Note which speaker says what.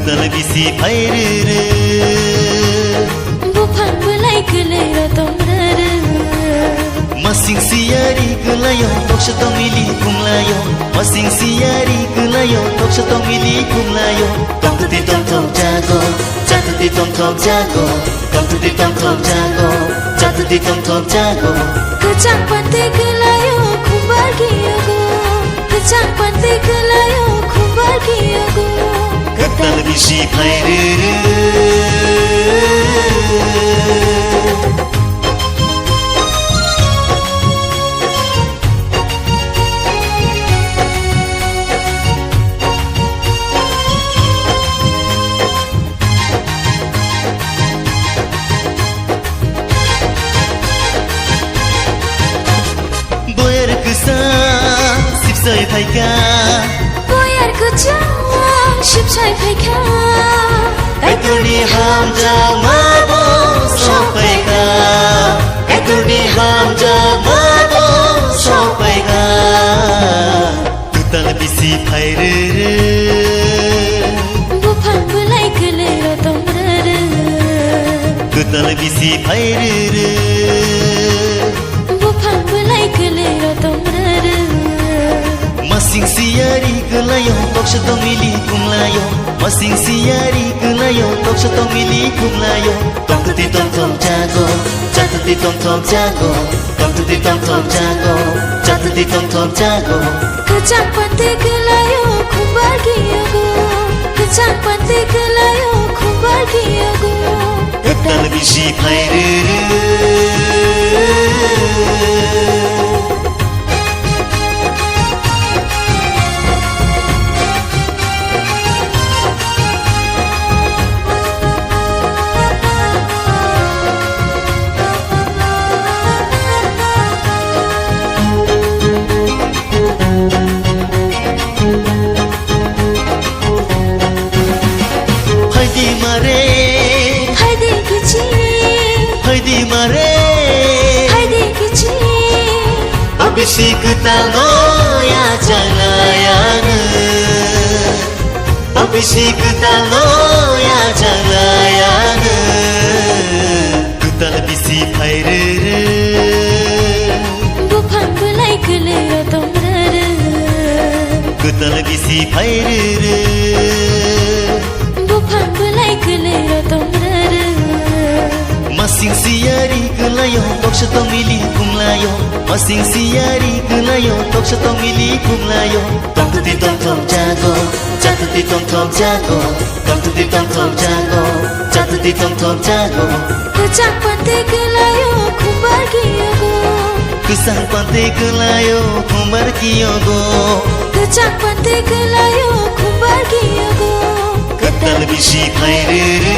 Speaker 1: Ketal bisi pairu
Speaker 2: Bukan belai kelera tomrara
Speaker 1: Masing siari kelayo tok setong mili kumlayo Masing siari kelayo tok setong mili kumlayo Tong tuti tong tong jago Jatuti tong tong jago Tong tuti tong tong jago Jatuti tong tong jago
Speaker 2: Kecang pantai kelayo kumbar kiago Kecang pantai kelayo kumbar kiago
Speaker 1: Ketal bisi pairu Sipsai phaika
Speaker 2: Boyar kucang Sipsai phaika
Speaker 1: Kaituni hamja mabo sopaika Kaituni hamja mabo sopaika Ketal bisi pairu
Speaker 2: Bukan belai kelera tomrara
Speaker 1: Ketal bisi pairu
Speaker 2: Bukan belai kelera tomrara
Speaker 1: Masing siari kelayo tok setong mili kumlayo Masing siari kelayo tok setong mili kumlayo Tong tuti tong tong jago Jatuti tong tong jago Tong tuti tong tong jago Jatuti tong tong jago
Speaker 2: Kecang pantai kelayo kumbar kiago Kecang pantai kelayo kumbar kiago
Speaker 1: Ketal bisi pairu Bisi ketal noya jalayan Bisi ketal noya jalayan Ketal bisi pairu
Speaker 2: Bukan belai kelera tomrara
Speaker 1: Ketal bisi pairu
Speaker 2: Bukan belai kelera tomrara
Speaker 1: Masing siari kelayo tok setong mili kumlayo Masing siari kelayo tok setong mili kumlayo Tong tuti tong tong jago Jatuti tong tong jago Tong tuti tong tong jago Jatuti tong tong jago
Speaker 2: Kecang pantai kelayo kumbar kiago
Speaker 1: Kesang pantai kelayo kumbar kiago
Speaker 2: Kecang pantai kelayo kumbar kiago
Speaker 1: Ketal bisi pairu